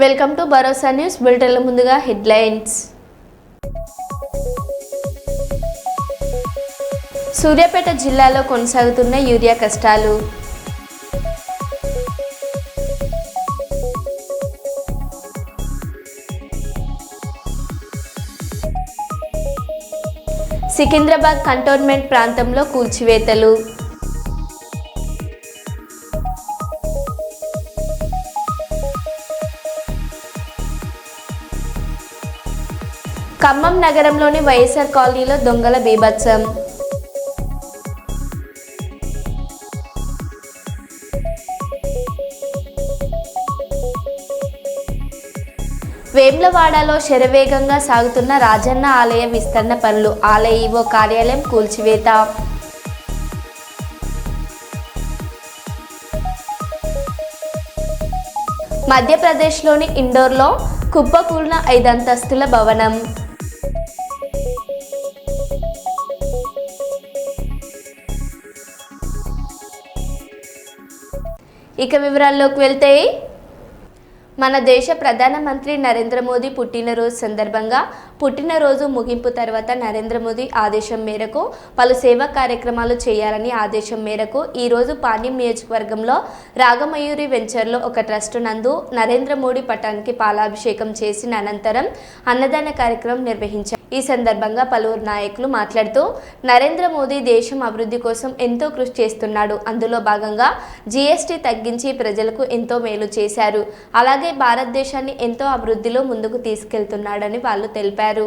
Welcome to Bharosa news బులెటిన్ల ముందుగా headlines. Suryapet జిల్లాలో కొనసాగుతున్న యూరియా కష్టాలు. సికింద్రాబాద్ కంటోన్మెంట్ ప్రాంతంలో కూల్చివేతలు. ఖమ్మం నగరంలోని వైఎస్ఆర్ కాలనీలో దొంగల బీభత్సం. వేములవాడలో శరవేగంగా సాగుతున్న రాజన్న ఆలయ విస్తరణ పనులు. ఆలయ ఈవో కార్యాలయం కూల్చివేత. మధ్యప్రదేశ్లోని ఇండోర్లో కుప్పకూలిన 5 అంతస్తుల భవనం. ఇక వివరాల్లోకి వెళ్తే, మన దేశ ప్రధానమంత్రి నరేంద్ర మోదీ పుట్టినరోజు సందర్భంగా పుట్టినరోజు ముగింపు తర్వాత నరేంద్ర మోదీ ఆదేశం మేరకు పలు సేవా కార్యక్రమాలు చేయాలని ఆదేశం మేరకు ఈరోజు పాణ్యం నియోజకవర్గంలో రాగమయూరి వెంచర్లో ఒక ట్రస్ట్ నందు నరేంద్ర మోడీ పటానికి పాలాభిషేకం చేసిన అనంతరం అన్నదాన కార్యక్రమం నిర్వహించారు. ఈ సందర్భంగా పలువురు నాయకులు మాట్లాడుతూ నరేంద్ర మోదీ దేశం అభివృద్ధి కోసం ఎంతో కృషి చేస్తున్నాడు. అందులో భాగంగా జీఎస్టీ తగ్గించి ప్రజలకు ఎంతో మేలు చేశారు. అలాగే భారతదేశాన్ని ఎంతో అభివృద్ధిలో ముందుకు తీసుకెళ్తున్నాడని వాళ్ళు తెలిపారు.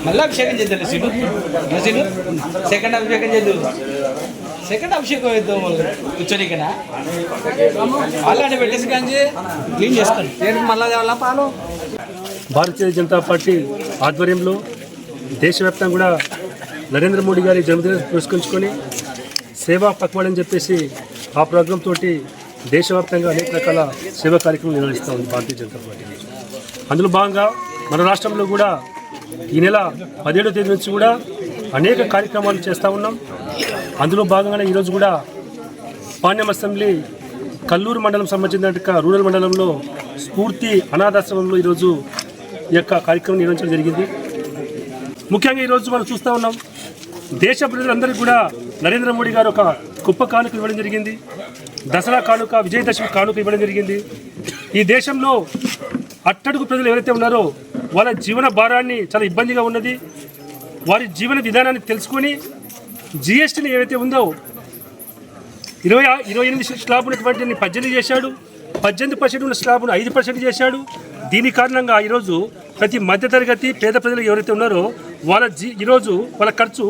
మళ్ళీ అభిషేకం చేద్దాం. సెకండ్ అభిషేకం చేద్దాం. సెకండ్ అభిషేకం వేద్దాం. మళ్ళీ కూర్చోనికనా అలాంటి పెట్టేసి కానీ క్లీన్ చేసుకోండి. మళ్ళీ దేవాల పాలు. భారతీయ జనతా పార్టీ ఆధ్వర్యంలో దేశవ్యాప్తంగా కూడా నరేంద్ర మోడీ గారి జన్మదినం పురస్కరించుకొని సేవా పక్వాడ్ అని చెప్పేసి ఆ ప్రోగ్రాం తోటి దేశవ్యాప్తంగా అనేక రకాల సేవా కార్యక్రమాలు నిర్వహిస్తూ ఉంది భారతీయ జనతా పార్టీ. అందులో భాగంగా మన రాష్ట్రంలో కూడా ఈ నెల 17వ తేదీ నుంచి కూడా అనేక కార్యక్రమాలు చేస్తూ ఉన్నాం. అందులో భాగంగానే ఈరోజు కూడా పాణ్యం అసెంబ్లీ కల్లూరు మండలం సంబంధించిన రూరల్ మండలంలో స్ఫూర్తి అనాథాశ్రమంలో ఈరోజు ఈ యొక్క కార్యక్రమం నిర్వహించడం జరిగింది. ముఖ్యంగా ఈరోజు మనం చూస్తూ ఉన్నాం, దేశ ప్రజలందరికీ కూడా నరేంద్ర మోడీ గారు ఒక గొప్ప కానుక ఇవ్వడం జరిగింది. దసరా కానుక, విజయదశమి కానుక ఇవ్వడం జరిగింది. ఈ దేశంలో అట్టడుగు ప్రజలు ఎవరైతే ఉన్నారో వాళ్ళ జీవన భారాన్ని చాలా ఇబ్బందిగా ఉన్నది. వారి జీవన విధానాన్ని తెలుసుకొని జిఎస్టీని ఏవైతే ఉందో 28 స్లాబ్ ఉన్నటువంటి 18 చేశాడు. 18% ఉన్న స్లాబ్ను 5% చేశాడు. దీని కారణంగా ఈరోజు ప్రతి మధ్యతరగతి పేద ప్రజలు ఎవరైతే ఉన్నారో ఈరోజు వాళ్ళ ఖర్చు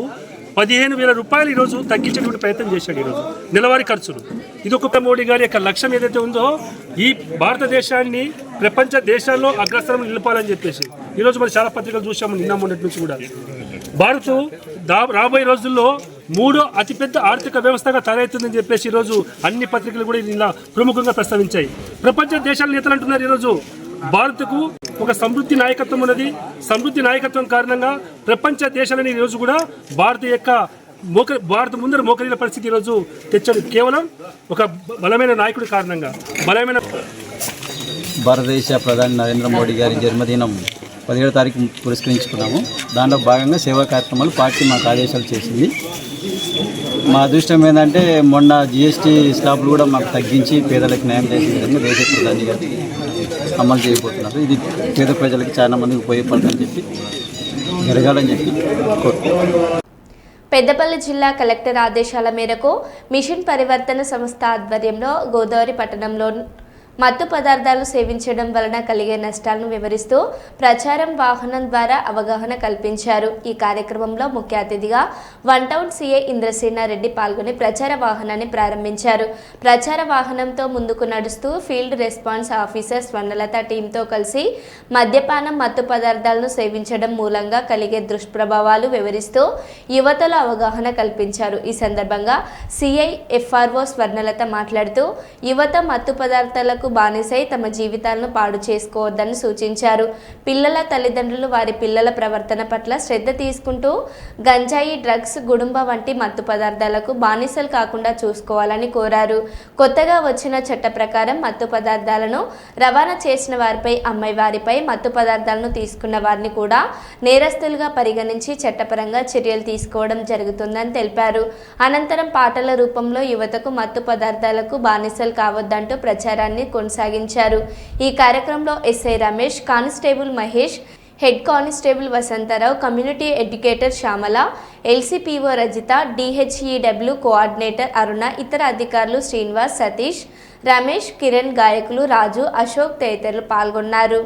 15,000 రూపాయలు ఈరోజు తగ్గించేటువంటి ప్రయత్నం చేశాడు. ఈరోజు నెలవారీ ఖర్చులు. ఇది ఒక మోడీ గారి యొక్క లక్ష్యం ఏదైతే ఉందో, ఈ భారతదేశాన్ని ప్రపంచ దేశాల్లో అగ్రస్థానంలో నిలపాలని చెప్పేసి ఈరోజు మనం చాలా పత్రికలు చూసాము నిన్న మొన్నటి నుంచి కూడా. భారత్ రాబోయే రోజుల్లో 3వ అతిపెద్ద ఆర్థిక వ్యవస్థగా తయారవుతుందని చెప్పేసి ఈరోజు అన్ని పత్రికలు కూడా ఇలా ప్రముఖంగా ప్రస్తావించాయి. ప్రపంచ దేశాల నేతలు అంటున్నారు ఈరోజు భారత్కు ఒక సమృద్ధి నాయకత్వం ఉన్నది. సమృద్ధి నాయకత్వం కారణంగా ప్రపంచ దేశాలని ఈరోజు కూడా భారత ముందర మోకరిన పరిస్థితి ఈరోజు తెచ్చాడు. కేవలం ఒక బలమైన నాయకుడి కారణంగా. భారతదేశ ప్రధాని నరేంద్ర మోడీ గారి జన్మదినం 17వ తారీఖు పురస్కరించుకున్నాము. దానిలో భాగంగా సేవా కార్యక్రమాలు పార్టీ మాకు ఆదేశాలు చేసింది. మా అదృష్టం ఏంటంటే మొన్న జిఎస్టీ స్లాబ్లు కూడా మాకు తగ్గించి పేదలకు న్యాయం చేసే విధంగా దేశ ప్రధాని గారు అమలు చేయబోతున్నారు. ఇది పేద ప్రజలకు చాలా మందికి ఉపయోగపడుతుందని చెప్పి జరగాలని చెప్పి కోరుకుంటున్నాను. పెద్దపల్లి జిల్లా కలెక్టర్ ఆదేశాల మేరకు మిషన్ పరివర్తన సంస్థ ఆధ్వర్యంలో గోదావరి పట్టణంలో మత్తు పదార్థాలు సేవించడం వలన కలిగే నష్టాలను వివరిస్తూ ప్రచారం వాహనం ద్వారా అవగాహన కల్పించారు. ఈ కార్యక్రమంలో ముఖ్య అతిథిగా వన్ టౌన్ సిఐ ఇంద్రసేనారెడ్డి పాల్గొని ప్రచార వాహనాన్ని ప్రారంభించారు. ప్రచార వాహనంతో ముందుకు నడుస్తూ ఫీల్డ్ రెస్పాన్స్ ఆఫీసర్ స్వర్ణలత టీంతో కలిసి మద్యపానం, మత్తు పదార్థాలను సేవించడం మూలంగా కలిగే దుష్ప్రభావాలు వివరిస్తూ యువతలో అవగాహన కల్పించారు. ఈ సందర్భంగా సిఐ FRO స్వర్ణలత మాట్లాడుతూ యువత మత్తు పదార్థాలకు బానిసై తమ జీవితాలను పాడు చేసుకోవద్దని సూచించారు. పిల్లల తల్లిదండ్రులు వారి పిల్లల ప్రవర్తన పట్ల శ్రద్ధ తీసుకుంటూ గంజాయి, డ్రగ్స్, గుడుంబ వంటి మత్తు పదార్థాలకు బానిసలు కాకుండా చూసుకోవాలని కోరారు. కొత్తగా వచ్చిన చట్ట ప్రకారం మత్తు పదార్థాలను రవాణా చేసిన వారిపై, అమ్మాయి వారిపై, మత్తు పదార్థాలను తీసుకున్న వారిని కూడా నేరస్తులుగా పరిగణించి చట్టపరంగా చర్యలు తీసుకోవడం జరుగుతుందని తెలిపారు. అనంతరం పాటల రూపంలో యువతకు మత్తు పదార్థాలకు బానిసలు కావద్దంటూ ప్రచారాన్ని కొనసాగించారు. ఈ కార్యక్రమంలో SI Ramesh, constable Mahesh, head constable Vasantharao, community educator Shyamala, LCPO Rajitha, DHEW coordinator Aruna, ఇతర అధికారులు శ్రీనివాస్, సతీష్, రమేష్, కిరణ్, గాయకులు రాజు, అశోక్ తదితరులు పాల్గొన్నారు.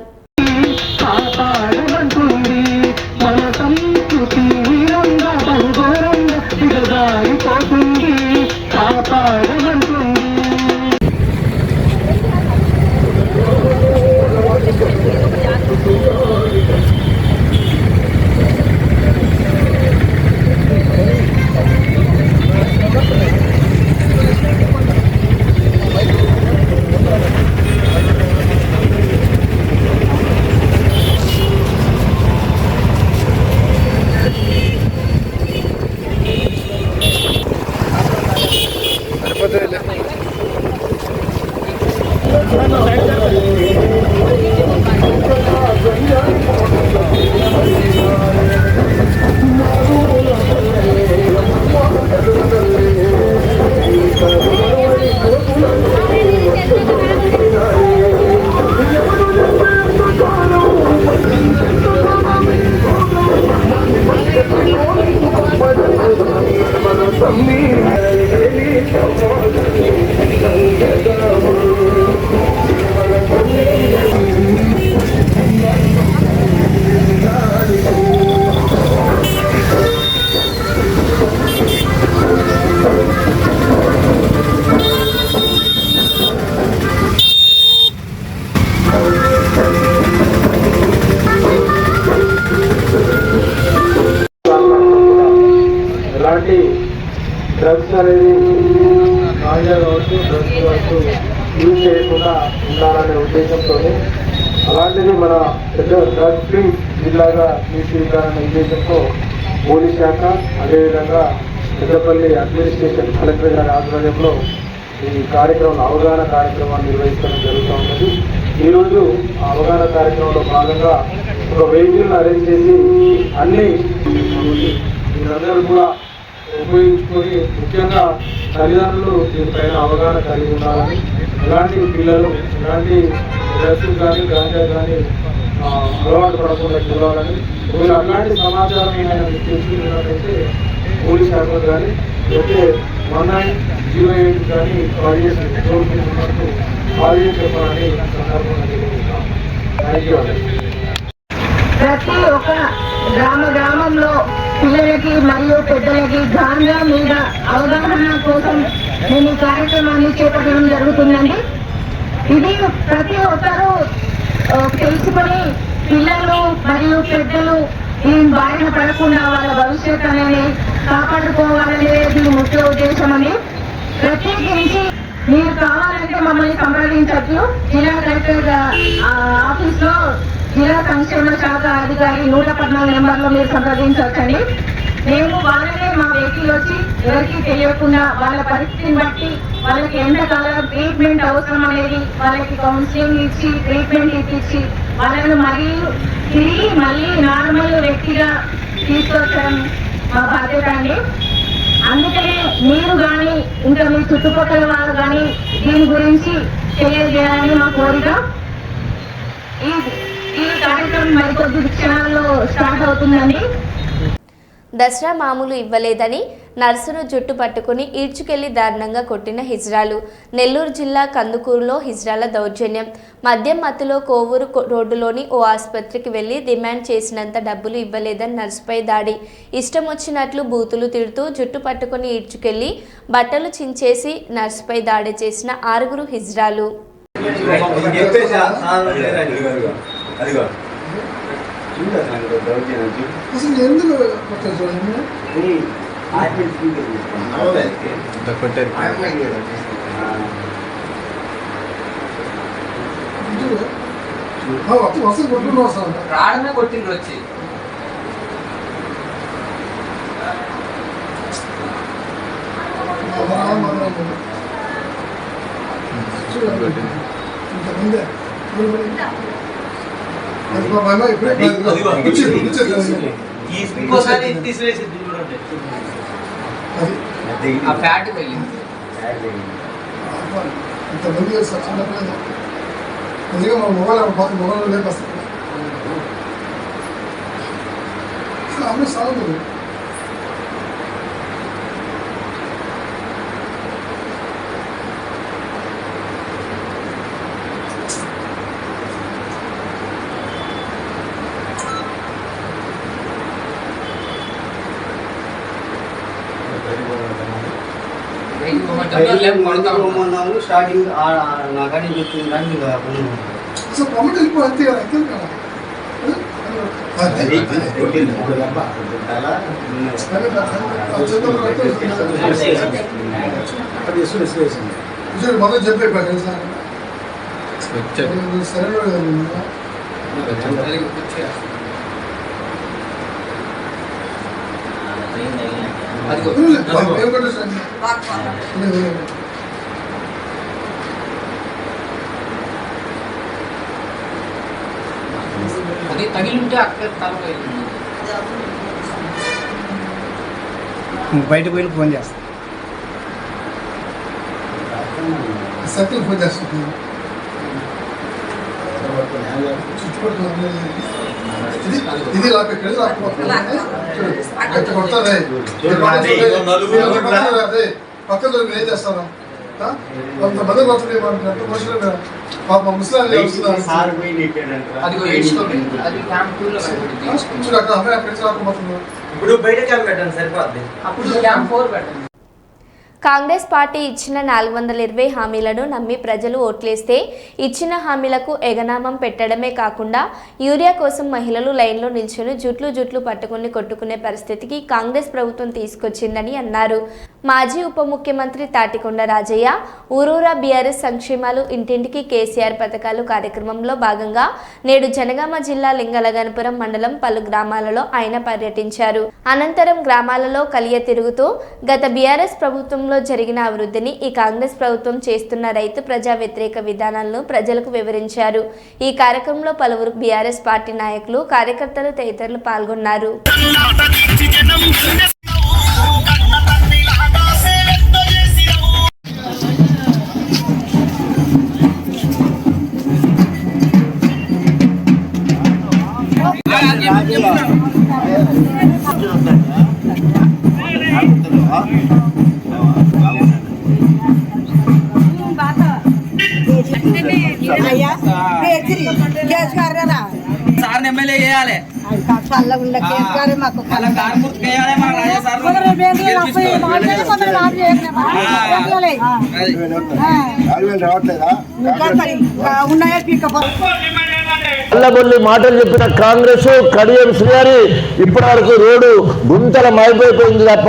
ఎలాంటి డ్రగ్స్ అనేది గాంజా కావచ్చు, డ్రగ్స్ కావచ్చు యూజ్ చేయకుండా ఉండాలనే ఉద్దేశంతో అలాంటిది మన పెద్ద డ్రగ్ ఫ్రీ జిల్లాగా తీర్చిదిద్దాలనే ఉద్దేశంతో పోలీస్ శాఖ, అదేవిధంగా పెద్దపల్లి అడ్మినిస్ట్రేషన్ కలెక్టర్ గారి ఆధ్వర్యంలో ఈ అవగాహన కార్యక్రమాన్ని నిర్వహించడం జరుగుతూ ఉన్నది. ఈరోజు ఆ అవగాహన కార్యక్రమంలో భాగంగా ఒక వెహికల్ అరేంజ్ చేసి అన్ని మీరందరూ కూడా ఉపయోగించుకొని, ముఖ్యంగా తల్లిదండ్రులు దీనిపైన అవగాహన కలిగి ఉండాలని, ఎలాంటి పిల్లలు ఎలాంటి డ్రగ్స్ కానీ గాంజా కానీ అలవాటు పడకుండా చూడాలని, ఒకవేళ అలాంటి సమాచారం మీకు తెలుసుకున్నట్లయితే పోలీస్ శాఖలు కానీ లేకపోతే 1908 కానీ కాల్ చేసి చెప్పాలని సందర్భంగా తెలియజేస్తాం. Thank you. ప్రతి ఒక్క గ్రామంలో పిల్లలకి మరియు పెద్దలకి గాంజా మీద అవగాహన కోసం మేము ఈ కార్యక్రమాన్ని చేపట్టడం జరుగుతుందండి. ఇది ప్రతి ఒక్కరూ తెలుసుకొని పిల్లలు మరియు పెద్దలు దీని బారిన పడకుండా వాళ్ళ భవిష్యత్ అనేది కాపాడుకోవాలనేది ముఖ్య ఉద్దేశం అండి. ప్రత్యేకించి మీరు కావాలంటే మమ్మల్ని సంప్రదించవచ్చు. జిల్లా కలెక్టర్ ఆఫీస్లో జిల్లా సంక్షేమ శాఖ అధికారి 114 నెంబర్లో మీరు సంప్రదించవచ్చండి. మేము వాళ్ళనే మా వెహికల్ వచ్చి ఎవరికి తెలియకుండా వాళ్ళ పరిస్థితిని బట్టి వాళ్ళకి ఎంతకాలం ట్రీట్మెంట్ అవసరం అనేది వాళ్ళకి కౌన్సిలింగ్ ఇచ్చి ట్రీట్మెంట్ ఇప్పించి వాళ్ళను తిరిగి మళ్ళీ నార్మల్ వ్యక్తిగా తీసుకొచ్చడం మా బాధ్యత అండి. అందుకనే మీరు కానీ ఇంకా మీ చుట్టుపక్కల వారు కానీ దీని గురించి తెలియజేయాలని మా కోరిక. ఈ కార్యక్రమం మరికొద్ది క్షణాల్లో స్టార్ట్ అవుతుందండి. దసరా మామూలు ఇవ్వలేదని నర్సును జుట్టు పట్టుకుని ఈడ్చుకెళ్లి దారుణంగా కొట్టిన హిజ్రాలు. నెల్లూరు జిల్లా కందుకూరులో హిజ్రాల దౌర్జన్యం. మద్యం మత్తులో కోవూరు రోడ్డులోని ఓ ఆసుపత్రికి వెళ్లి డిమాండ్ చేసినంత డబ్బులు ఇవ్వలేదని నర్సుపై దాడి. ఇష్టం వచ్చినట్లు బూతులు తిడుతూ జుట్టు పట్టుకుని ఈడ్చుకెళ్లి బట్టలు చించేసి నర్సుపై దాడి చేసిన 6 హిజ్రాలు. రాడమే కొట్టిండ్రు వచ్చి ఇంకోసారి తీసివేసి ఆ ఫ్యాట్ వెళ్ళింది. ఇంతమంది చిన్నపిల్లలు నిజంగా మన మొబైల్ లేపేస్తాం అమ్మ సాగుతుంది. స్టార్టింగ్ నాకాడి చెప్తుంది అసలు పొమ్మటి వెళ్ళిపో అంతే కదా అంతే కదా మొదలు చెప్పే సరే అది తగిలింటే అక్కడ తలపై బయట పోయి ఫోన్ చేస్తా. సర్కిల్ ఫోన్ చేస్తుంది ఇది లాక్కొడుతుంది పక్కన ఏం చేస్తాను కొంతమంది కొడుతుంది పాప ముస్లిం ఇప్పుడు బయట క్యాంప్ పెట్టండి సరిపోద్ది. అప్పుడు క్యాంప్ 4 పెట్టండి. కాంగ్రెస్ పార్టీ ఇచ్చిన 420 హామీలను నమ్మి ప్రజలు ఓట్లేస్తే ఇచ్చిన హామీలకు ఎగనామం పెట్టడమే కాకుండా యూరియా కోసం మహిళలు లైన్లో నిల్చుని జుట్లు పట్టుకుని కొట్టుకునే పరిస్థితికి కాంగ్రెస్ ప్రభుత్వం తీసుకొచ్చిందని అన్నారు. మాజీ ఉప ముఖ్యమంత్రి తాటికొండ రాజయ్య ఊరూరా బీఆర్ఎస్ సంక్షేమాలు ఇంటింటికి కేసీఆర్ పథకాలు కార్యక్రమంలో భాగంగా నేడు జనగామ జిల్లా లింగలగనపురం మండలం పలు గ్రామాలలో ఆయన పర్యటించారు. అనంతరం గ్రామాలలో కలియ తిరుగుతూ గత బీఆర్ఎస్ ప్రభుత్వం జరిగిన అభివృద్ధిని ఈ కాంగ్రెస్ ప్రభుత్వం చేస్తున్న రైతు ప్రజా వ్యతిరేక విధానాలను ప్రజలకు వివరించారు. ఈ కార్యక్రమంలో పలువురు బీఆర్ఎస్ పార్టీ నాయకులు, కార్యకర్తలు తదితరులు పాల్గొన్నారు. సార్ ఎమ్మెల్యే చేయాలి. అల్లబొల్లి మాటలు చెప్పిన కాంగ్రెస్ కడియం శ్రీగారి ఇప్పటి వరకు రోడ్డు గుంతల మైపోయిపోయింది తప్ప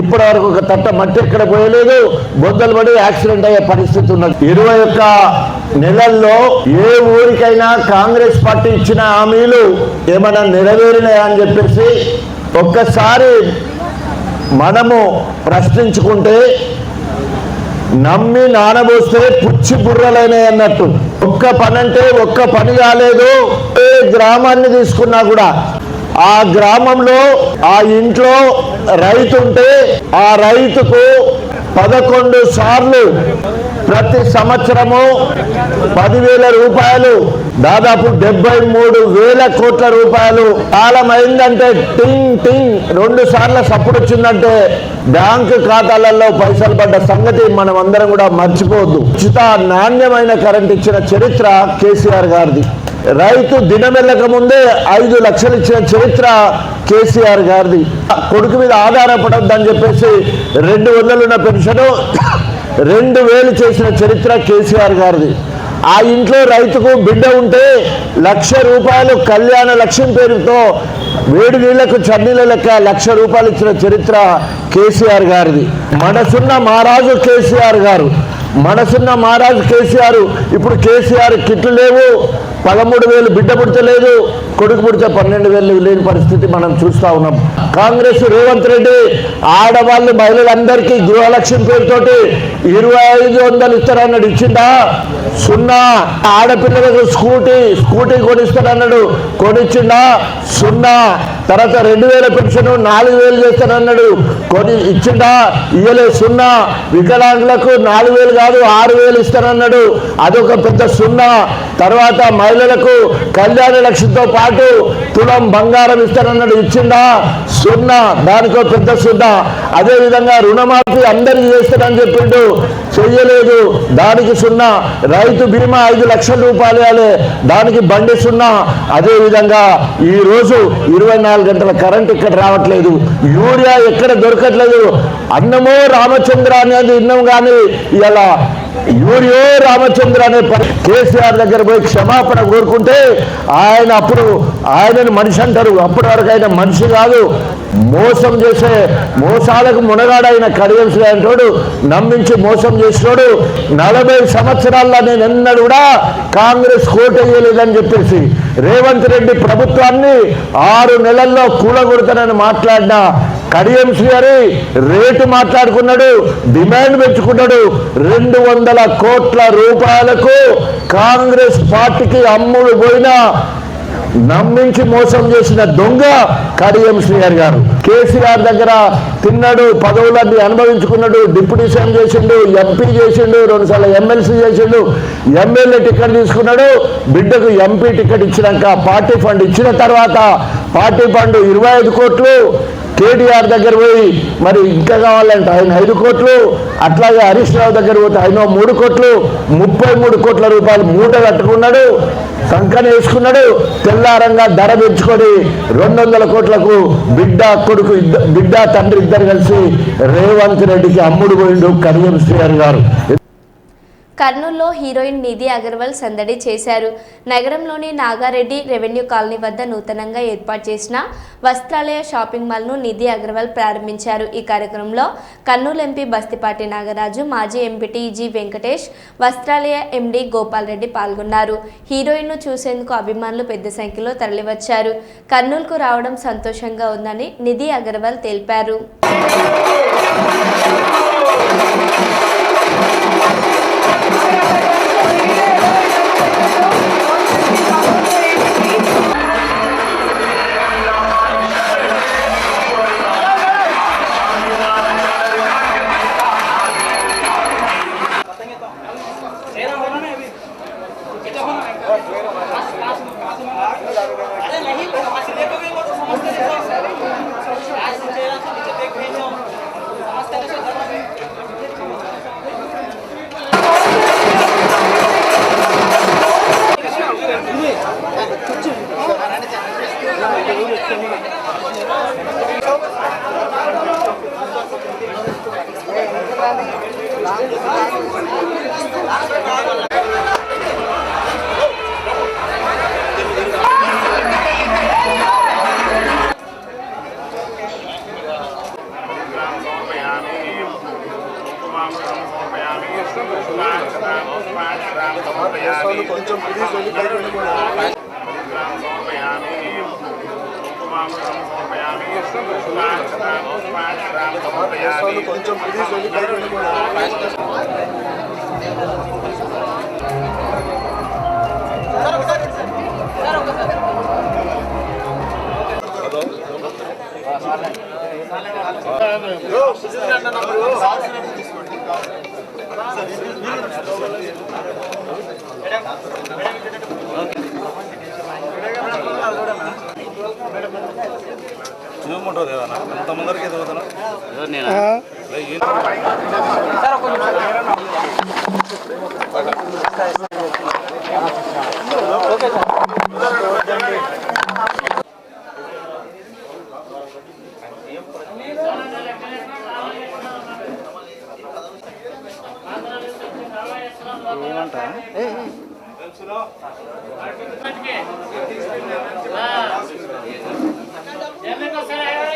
ఇప్పటి వరకు ఒక తట్ట మట్టి ఎక్కడ పోయలేదు. బొద్దలు పడి యాక్సిడెంట్ అయ్యే పరిస్థితి ఉన్నది. 21 నెలల్లో ఏ ఊరికైనా కాంగ్రెస్ పార్టీ ఇచ్చిన హామీలు ఏమైనా నెరవేరినాయా అని చెప్పేసి ఒక్కసారి మనము ప్రశ్నించుకుంటే నమ్మి నానబోస్తే పుచ్చి బుర్రలైనాయి అన్నట్టు. ఒక్క పని అంటే ఒక్క పని కాలేదు. ఏ గ్రామాన్ని తీసుకున్నా కూడా ఆ గ్రామంలో ఆ ఇంట్లో రైతు ఉంటే ఆ రైతుకు 11 సార్లు ప్రతి సంవత్సరము 10,000 రూపాయలు, దాదాపు 73,000 కోట్ల రూపాయలు కాలమైందంటే టింగ్ టింగ్ 2 సార్లు సప్పుడు వచ్చిందంటే బ్యాంకు ఖాతాలలో పైసలు పడ్డ సంగతి మనం అందరం కూడా మర్చిపోవద్దు. ఉచిత నాణ్యమైన కరెంట్ ఇచ్చిన చరిత్ర కేసీఆర్ గారిది. రైతు దినం వెళ్ళక ముందే 5 లక్షలు ఇచ్చిన చరిత్ర కేసీఆర్ గారిది. కొడుకు మీద ఆధారపడొద్దని చెప్పేసి 200 ఉన్న పెన్షన్ 2,000 చేసిన చరిత్ర కేసీఆర్ గారిది. ఆ ఇంట్లో రైతుకు బిడ్డ ఉంటే 1,00,000 రూపాయలు కళ్యాణ లక్ష్యం పేరుతో వేడి నీళ్లకు చన్నీళ్ళ లెక్క 1,00,000 రూపాయలు ఇచ్చిన చరిత్ర కేసీఆర్ గారిది. మనసున్న మహారాజు కేసీఆర్ గారు, మనసున్న మహారాజు కేసీఆర్. ఇప్పుడు కేసీఆర్ కిట్లు లేవు, 13,000 బిడ్డ పుడతలేదు, కొడుకు పుడితే 12,000 లేని పరిస్థితి మనం చూస్తూ ఉన్నాం. కాంగ్రెస్ రేవంత్ రెడ్డి ఆడవాళ్ళు మహిళలందరికీ గృహలక్ష్మి పేరుతోటి 2,500 ఇస్తారన్నాడు, ఇచ్చిందా? 0. ఆడపిల్లలకు స్కూటీ కొనిస్తారన్నాడు, కొనిచ్చిందా? 0. తర్వాత 2,000 పెన్షన్ 4,000 చేస్తానన్నాడు, ఇచ్చిందా? ఇయ్యలే, 0. వికలాంగులకు 4,000 కాదు 6,000 ఇస్తానన్నాడు, అదొక పెద్ద 0. తర్వాత మహిళలకు కళ్యాణ లక్ష్యంతో పాటు తులం బంగారం ఇస్తానన్నాడు, ఇచ్చిందా? 0. దానికో పెద్ద 0. అదేవిధంగా రుణమాఫీ అందరికీ చేస్తానని చెప్పిండు, చెయ్యలేదు, దానికి 0. రైతు బీమా 5 లక్షల రూపాయలు ఇవ్వాలి, దానికి బండి 0. అదేవిధంగా ఈరోజు 24 గంటల కరెంట్ ఇక్కడ రావట్లేదు, యూరియా ఎక్కడ దొరకట్లేదు. అన్నమో రామచంద్ర అనేది విన్నాం కానీ ఇలా యూరియో రామచంద్ర అనే కేసీఆర్ దగ్గర పోయి క్షమాపణ కోరుకుంటే ఆయనను మనిషి అంటారు. అప్పటి వరకు ఆయన మనిషి కాదు, మోసం చేసే మోసాలకు మునగాడైన కడియం శ్రేయంటోడు, నమ్మించి మోసం చేసినోడు. 40 సంవత్సరాల్లో నేను ఎన్నడూ కూడా కాంగ్రెస్ కోటేయలేదని చెప్పేసి రేవంత్ రెడ్డి ప్రభుత్వాన్ని 6 నెలల్లో కూలగొడతానని మాట్లాడిన కడియం శ్రీ రేటు మాట్లాడుకున్నాడు, డిమాండ్ పెంచుకున్నాడు. 200 కోట్ల రూపాయలకు కాంగ్రెస్ పార్టీకి అమ్ముడు పోయిన నమ్మించి మోసం చేసిన దొంగ కడియం శ్రీహరి గారు. కేసీఆర్ దగ్గర తిన్నాడు, పదవులన్నీ అనుభవించుకున్నాడు, డిప్యూటీ సీఎం చేసిండు, ఎంపీ చేసిండు, 2 సార్లు ఎమ్మెల్సీ చేసిండు, ఎమ్మెల్యే టికెట్ తీసుకున్నాడు. బిడ్డకు ఎంపీ టికెట్ ఇచ్చినాక పార్టీ ఫండ్ ఇచ్చిన తర్వాత పార్టీ ఫండ్ 25 కోట్లు కేటీఆర్ దగ్గర పోయి మరి ఇంకా కావాలంటే ఆయన 5 కోట్లు, అట్లాగే హరీష్ రావు దగ్గర పోతే ఆయన 3 కోట్లు, 33 కోట్ల రూపాయలు మూట కట్టుకున్నాడు, సంకన వేసుకున్నాడు. తెల్లారంగా ధర పెంచుకొని 200 కోట్లకు బిడ్డ తండ్రి ఇద్దరు కలిసి రేవంత్ రెడ్డికి అమ్ముడు పోయిండు కడియం శ్రీహరి గారు. కర్నూలులో హీరోయిన్ నిధి అగర్వాల్ సందడి చేశారు. నగరంలోని నాగారెడ్డి రెవెన్యూ కాలనీ వద్ద నూతనంగా ఏర్పాటు చేసిన వస్త్రాలయ షాపింగ్ మాల్ను నిధి అగర్వాల్ ప్రారంభించారు. ఈ కార్యక్రమంలో కర్నూలు ఎంపీ బస్తిపాటి నాగరాజు, మాజీ MPT G Venkatesh, Vastralaya MD Gopal Reddy పాల్గొన్నారు. హీరోయిన్ను చూసేందుకు అభిమానులు పెద్ద సంఖ్యలో తరలివచ్చారు. కర్నూలుకు రావడం సంతోషంగా ఉందని నిధి అగర్వాల్ తెలిపారు. కొంచెం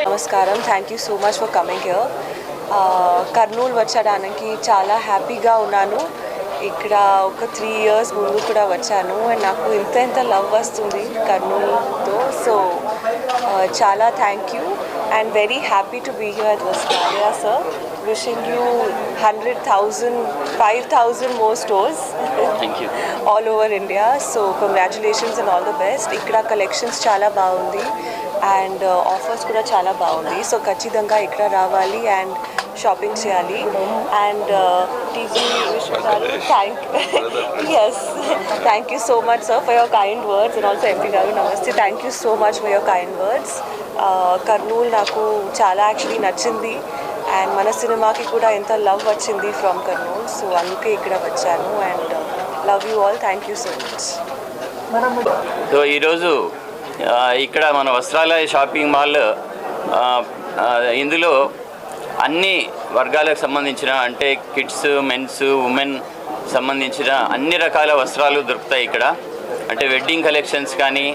నమస్కారం, thank you so much for coming here. Kurnool వచ్చడానికి చాలా హ్యాపీగా ఉన్నాను. ఇక్కడ ఒక 3 years ముందు కూడా వచ్చాను అండ్ నాకు ఇంత లవ్ వస్తుంది కర్నూలుతో. సో చాలా thank you and very happy to be here at Vastralaya sir. Wishing you 100,000, 5,000 more stores all over India. So congratulations and all the best. ఇక్కడ కలెక్షన్స్ చాలా బాగుంది అండ్ ఆఫర్స్ కూడా చాలా బాగుంది. సో ఖచ్చితంగా ఇక్కడ రావాలి అండ్ షాపింగ్ చేయాలి. And TG thank you so much sir for your kind words and also MP గారు నమస్తే. Thank you so much for your kind words. Kurnool నాకు చాలా యాక్చువల్లీ నచ్చింది అండ్ మన సినిమాకి కూడా ఎంత లవ్ వచ్చింది ఫ్రమ్ కర్నూలు. సో అందుకే ఇక్కడ వచ్చాను and love you all. Thank you so much. So ఈరోజు ఇక్కడ మన వస్త్రాలయ షాపింగ్ మాల్ ఇందులో అన్ని వర్గాలకు సంబంధించిన అంటే కిడ్స్, మెన్స్, ఉమెన్ సంబంధించిన అన్ని రకాల వస్త్రాలు దొరుకుతాయి ఇక్కడ. అంటే వెడ్డింగ్ కలెక్షన్స్ కానీ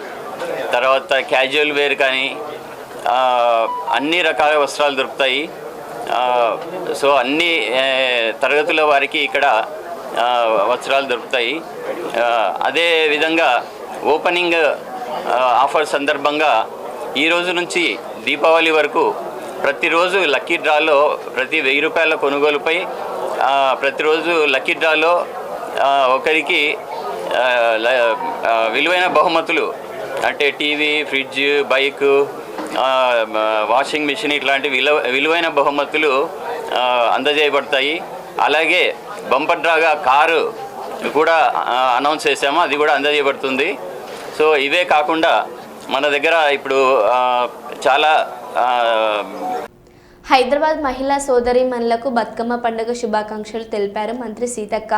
తర్వాత క్యాజువల్ వేర్ కానీ అన్ని రకాల వస్త్రాలు దొరుకుతాయి. సో అన్ని తరగతుల వారికి ఇక్కడ వస్త్రాలు దొరుకుతాయి. అదేవిధంగా ఓపెనింగ్ ఆఫర్ సందర్భంగా ఈరోజు నుంచి దీపావళి వరకు ప్రతిరోజు లక్కీ డ్రాలో ప్రతి 1,000 రూపాయల కొనుగోలుపై ప్రతిరోజు లక్కీ డ్రాలో ఒకరికి విలువైన బహుమతులు అంటే TV, fridge, bike, washing machine ఇట్లాంటి విలువైన బహుమతులు అందజేయబడతాయి. అలాగే బంపర్ డ్రాగా కారు కూడా అనౌన్స్ చేసాము, అది కూడా అందజేయబడుతుంది. సో ఇవే కాకుండా మన దగ్గర ఇప్పుడు చాలా హైదరాబాద్ మహిళా సోదరీమణులకు బతుకమ్మ పండుగ శుభాకాంక్షలు తెలిపారు మంత్రి సీతక్క.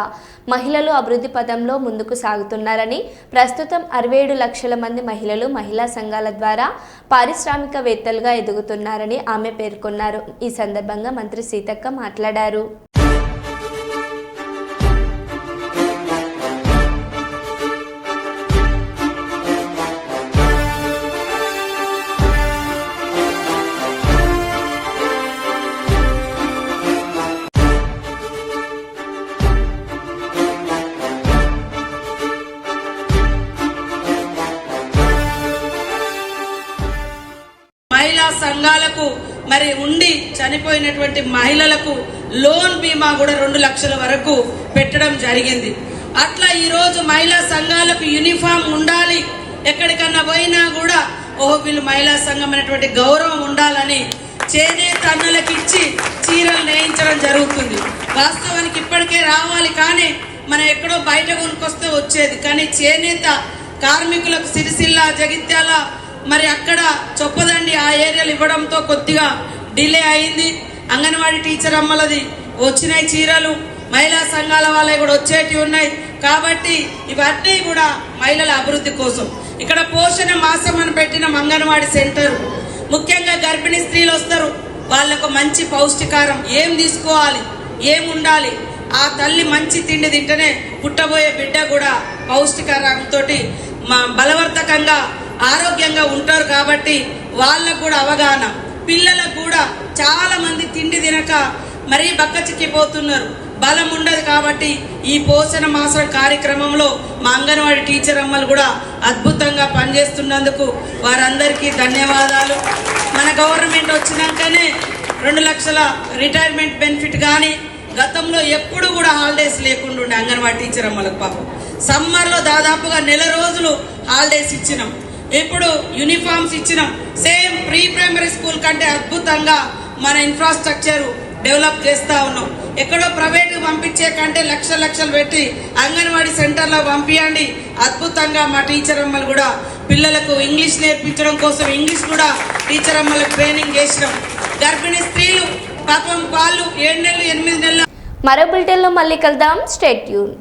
మహిళలు అభివృద్ధి పథంలో ముందుకు సాగుతున్నారని, ప్రస్తుతం 67 లక్షల మంది మహిళలు మహిళా సంఘాల ద్వారా పారిశ్రామికవేత్తలుగా ఎదుగుతున్నారని ఆమె పేర్కొన్నారు. ఈ సందర్భంగా మంత్రి సీతక్క మాట్లాడారు. మహిళా సంఘాలకు మరి ఉండి చనిపోయినటువంటి మహిళలకు లోన్ బీమా కూడా 2 లక్షల వరకు పెట్టడం జరిగింది. అట్లా ఈరోజు మహిళా సంఘాలకు యూనిఫామ్ ఉండాలి, ఎక్కడికన్నా పోయినా కూడా వీళ్ళు మహిళా సంఘం అనేటువంటి గౌరవం ఉండాలని చేనేత అన్నలకు ఇచ్చి చీరలు నేయించడం జరుగుతుంది. వాస్తవానికి ఇప్పటికే రావాలి, కానీ మనం ఎక్కడో బయట కొనుక్కొస్తే వచ్చేది. కానీ చేనేత కార్మికులకు సిరిసిల్ల, జగిత్యాల, మరి అక్కడ చొప్పదండి ఆ ఏరియాలు ఇవ్వడంతో కొద్దిగా డిలే అయింది. అంగన్వాడీ టీచర్ అమ్మలది వచ్చినాయి చీరలు, మహిళా సంఘాల వాళ్ళవి కూడా వచ్చేటివి ఉన్నాయి. కాబట్టి ఇవన్నీ కూడా మహిళల అభివృద్ధి కోసం ఇక్కడ పోషణ మాసం అని పెట్టిన అంగన్వాడీ సెంటర్. ముఖ్యంగా గర్భిణీ స్త్రీలు వస్తారు, వాళ్ళకు మంచి పౌష్టికారం ఏం తీసుకోవాలి, ఏం ఉండాలి, ఆ తల్లి మంచి తిండి తింటేనే పుట్టబోయే బిడ్డ కూడా పౌష్టికారంతో బలవర్ధకంగా ఆరోగ్యంగా ఉంటారు. కాబట్టి వాళ్ళకు కూడా అవగాహన, పిల్లలకు కూడా చాలా మంది తిండి తినక మరీ బక్క చిక్కిపోతున్నారు, బలం ఉండదు. కాబట్టి ఈ పోషణ మాసం కార్యక్రమంలో మా అంగన్వాడీ టీచర్ అమ్మలు కూడా అద్భుతంగా పనిచేస్తున్నందుకు వారందరికీ ధన్యవాదాలు. మన గవర్నమెంట్ వచ్చినాకనే 2 లక్షల రిటైర్మెంట్ బెనిఫిట్ కానీ గతంలో ఎప్పుడు కూడా హాలిడేస్ లేకుండా ఉండే అంగన్వాడీ టీచర్ అమ్మలకు పాపం సమ్మర్లో దాదాపుగా 1 రోజులు హాలిడేస్ ఇచ్చినాం. ఇప్పుడు యూనిఫామ్స్ ఇచ్చినాం. సేమ్ ప్రీ ప్రైమరీ స్కూల్ కంటే అద్భుతంగా మన ఇన్ఫ్రాస్ట్రక్చర్ డెవలప్ చేస్తూ ఉన్నాం. ఎక్కడో ప్రైవేట్ పంపించే కంటే లక్షలు పెట్టి అంగన్వాడీ సెంటర్లో పంపించండి. అద్భుతంగా మా టీచర్ అమ్మలు కూడా పిల్లలకు ఇంగ్లీష్ నేర్పించడం కోసం ఇంగ్లీష్ కూడా టీచర్ అమ్మలకు ట్రైనింగ్ చేసినాం. గర్భిణీ స్త్రీలు పాపం వాళ్ళు 7 నెలలు 8 నెలలు. మరో బులెటిన్లో మళ్ళీ కలుద్దాం. Stay tune.